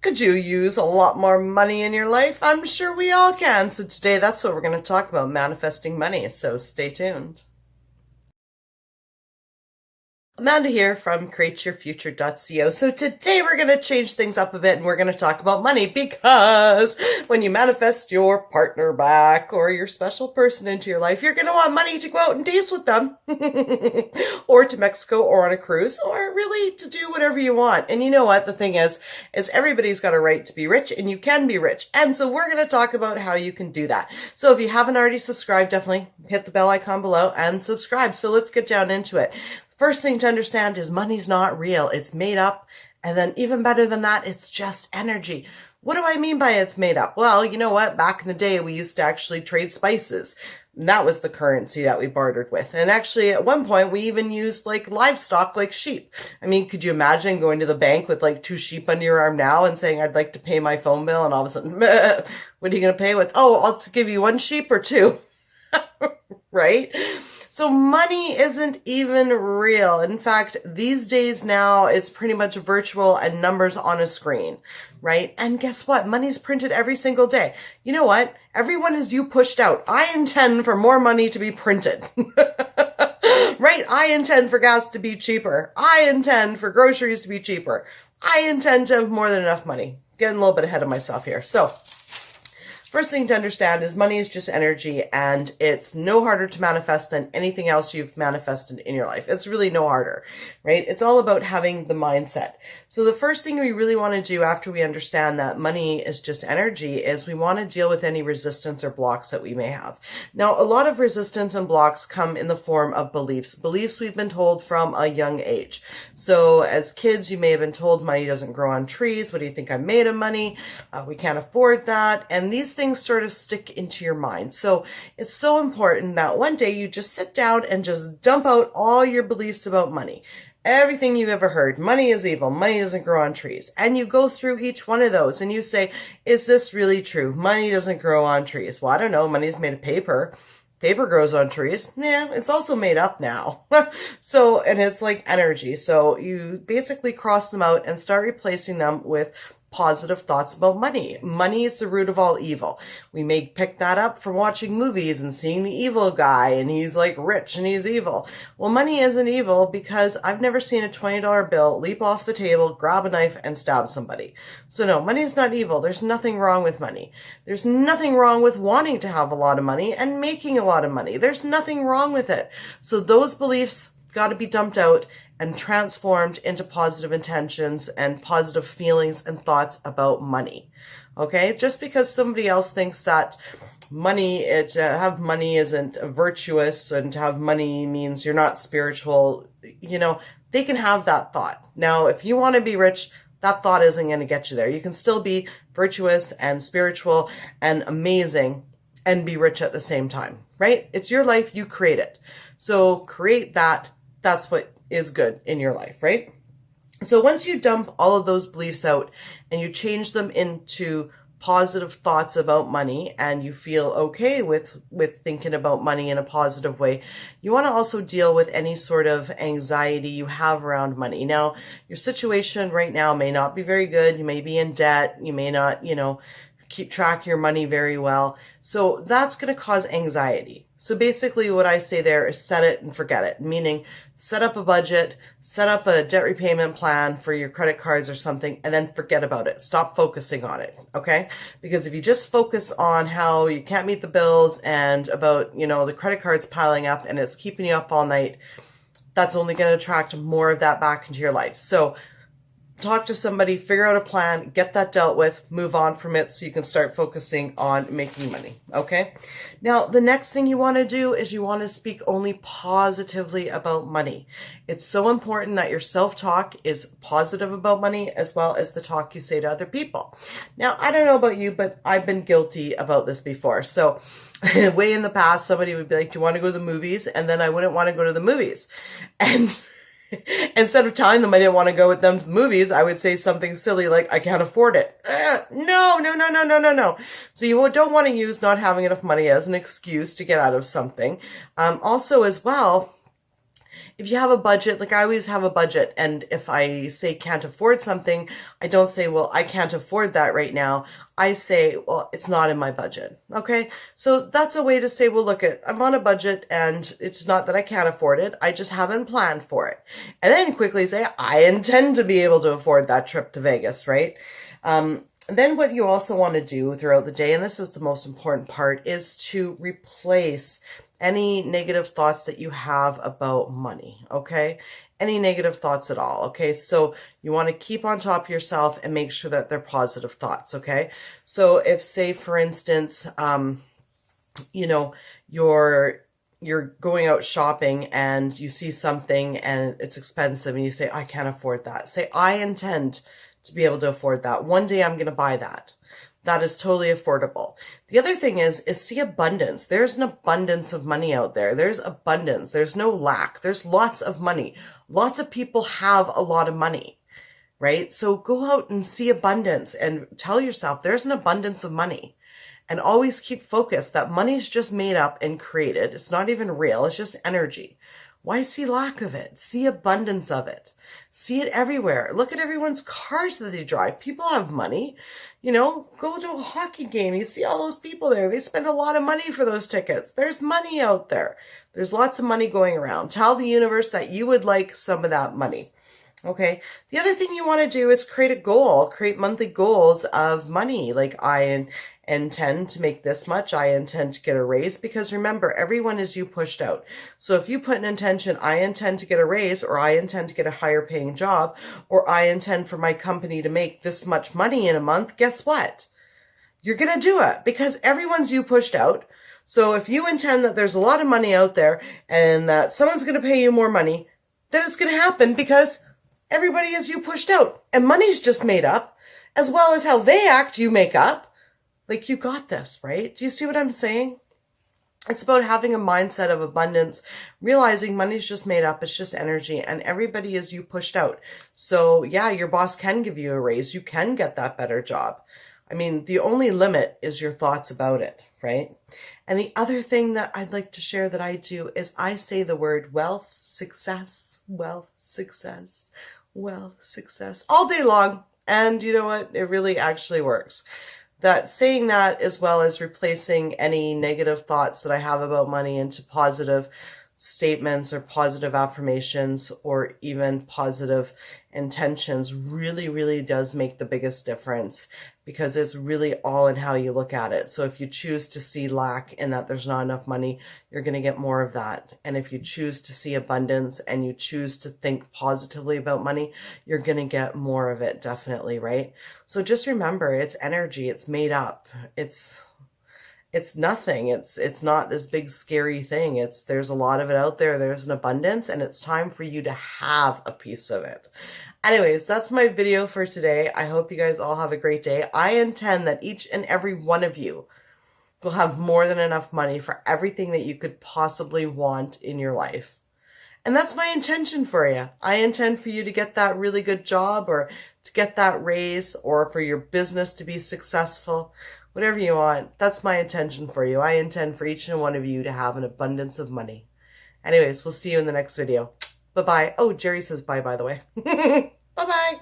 Could you use a lot more money in your life? I'm sure we all can. So today that's what we're going to talk about, manifesting money. So stay tuned. Amanda here from createyourfuture.co. So today we're going to change things up a bit and we're going to talk about money, because when you manifest your partner back or your special person into your life, you're going to want money to go out and dance with them or to Mexico or on a cruise, or really to do whatever you want. And you know what? The thing is everybody's got a right to be rich, and you can be rich. And so we're going to talk about how you can do that. So if you haven't already subscribed, definitely hit the bell icon below and subscribe. So let's get down into it. First thing to understand is money's not real. It's made up. And then even better than that, it's just energy. What do I mean by it's made up? Well, you know what? Back in the day, we used to actually trade spices. And that was the currency that we bartered with. And actually, at one point, we even used like livestock, like sheep. I mean, could you imagine going to the bank with like 2 sheep under your arm now and saying, I'd like to pay my phone bill, and all of a sudden, what are you going to pay with? Oh, I'll give you 1 sheep or 2. Right? So money isn't even real. In fact, these days now, it's pretty much virtual and numbers on a screen, right? And guess what? Money's printed every single day. You know what? Everyone is you pushed out. I intend for more money to be printed. Right? I intend for gas to be cheaper. I intend for groceries to be cheaper. I intend to have more than enough money. Getting a little bit ahead of myself here. So, first thing to understand is money is just energy, and it's no harder to manifest than anything else you've manifested in your life. It's really no harder, right? It's all about having the mindset. So the first thing we really want to do after we understand that money is just energy is we want to deal with any resistance or blocks that we may have. Now, a lot of resistance and blocks come in the form of beliefs. Beliefs we've been told from a young age. So as kids, you may have been told money doesn't grow on trees. What do you think I'm made of money? We can't afford that. And these things sort of stick into your mind. So it's so important that one day you just sit down and just dump out all your beliefs about money. Everything you've ever heard. Money is evil. Money doesn't grow on trees. And you go through each one of those and you say, is this really true? Money doesn't grow on trees. Well, I don't know. Money's made of paper. Paper grows on trees. Yeah, it's also made up now. So, and it's like energy. So you basically cross them out and start replacing them with positive thoughts about money. Money is the root of all evil. We may pick that up from watching movies and seeing the evil guy and he's like rich and he's evil. Well, money isn't evil because I've never seen a $20 bill leap off the table, grab a knife and stab somebody. So no, money is not evil. There's nothing wrong with money. There's nothing wrong with wanting to have a lot of money and making a lot of money. There's nothing wrong with it. So those beliefs got to be dumped out and transformed into positive intentions and positive feelings and thoughts about money. Okay? Just because somebody else thinks that money, have money isn't virtuous and to have money means you're not spiritual, you know, they can have that thought. Now, if you want to be rich, that thought isn't going to get you there. You can still be virtuous and spiritual and amazing and be rich at the same time, right? It's your life. You create it. So create that. That's what is good in your life, right? So once you dump all of those beliefs out and you change them into positive thoughts about money and you feel okay with thinking about money in a positive way, you want to also deal with any sort of anxiety you have around money. Now, your situation right now may not be very good. You may be in debt. You may not, you know, keep track of your money very well. So that's going to cause anxiety. So basically what I say there is set it and forget it, meaning set up a budget, set up a debt repayment plan for your credit cards or something, and then forget about it. Stop focusing on it, okay? Because if you just focus on how you can't meet the bills and about, you know, the credit cards piling up and it's keeping you up all night, that's only going to attract more of that back into your life. So talk to somebody, figure out a plan, get that dealt with, move on from it so you can start focusing on making money, okay? Now, the next thing you want to do is you want to speak only positively about money. It's so important that your self-talk is positive about money as well as the talk you say to other people. Now, I don't know about you, but I've been guilty about this before. So way in the past, somebody would be like, do you want to go to the movies? And then I wouldn't want to go to the movies. And instead of telling them I didn't want to go with them to the movies, I would say something silly like, I can't afford it. No. So you don't want to use not having enough money as an excuse to get out of something. Also as well, if you have a budget, like I always have a budget, and if I say can't afford something, I don't say, well, I can't afford that right now. I say, well, it's not in my budget. Okay. So that's a way to say, well, look, I'm on a budget and it's not that I can't afford it. I just haven't planned for it. And then quickly say, I intend to be able to afford that trip to Vegas, right? Then what you also want to do throughout the day, and this is the most important part, is to replace any negative thoughts that you have about money, okay? Any negative thoughts at all, okay? So you want to keep on top of yourself and make sure that they're positive thoughts, okay? So if, say, for instance, you know, you're going out shopping and you see something and it's expensive and you say, I can't afford that. Say, I intend to be able to afford that. One day I'm going to buy that. That is totally affordable. The other thing is see abundance. There's an abundance of money out there. There's abundance. There's no lack. There's lots of money. Lots of people have a lot of money, right? So go out and see abundance and tell yourself there's an abundance of money. And always keep focused that money's just made up and created. It's not even real. It's just energy. Why see lack of it? See abundance of it. See it everywhere. Look at everyone's cars that they drive. People have money. You know, go to a hockey game. You see all those people there. They spend a lot of money for those tickets. There's money out there. There's lots of money going around. Tell the universe that you would like some of that money. Okay. The other thing you want to do is create a goal, create monthly goals of money. Like I intend to make this much. I intend to get a raise, because remember, everyone is you pushed out. So if you put an intention, I intend to get a raise, or I intend to get a higher paying job, or I intend for my company to make this much money in a month, guess what? You're going to do it, because everyone's you pushed out. So if you intend that there's a lot of money out there and that someone's going to pay you more money, then it's going to happen, because everybody is you pushed out, and money's just made up, as well as how they act, you make up. Like, you got this, right? Do you see what I'm saying? It's about having a mindset of abundance, realizing money's just made up. It's just energy, and everybody is you pushed out. So yeah, your boss can give you a raise. You can get that better job. I mean, the only limit is your thoughts about it, right? And the other thing that I'd like to share that I do is I say the word wealth, success, wealth, success, wealth, success all day long. And you know what? It really actually works. That saying that, as well as replacing any negative thoughts that I have about money into positive statements or positive affirmations or even positive intentions, really, really does make the biggest difference, because it's really all in how you look at it. So if you choose to see lack and that there's not enough money, you're going to get more of that. And if you choose to see abundance and you choose to think positively about money, you're going to get more of it, definitely, right? So just remember, it's energy. It's made up. It's nothing. It's not this big scary thing. There's a lot of it out there. There's an abundance, and it's time for you to have a piece of it. Anyways, that's my video for today. I hope you guys all have a great day. I intend that each and every one of you will have more than enough money for everything that you could possibly want in your life. And that's my intention for you. I intend for you to get that really good job, or to get that raise, or for your business to be successful. Whatever you want, that's my intention for you. I intend for each and one of you to have an abundance of money. Anyways, we'll see you in the next video. Bye-bye. Oh, Jerry says bye, by the way. Bye-bye.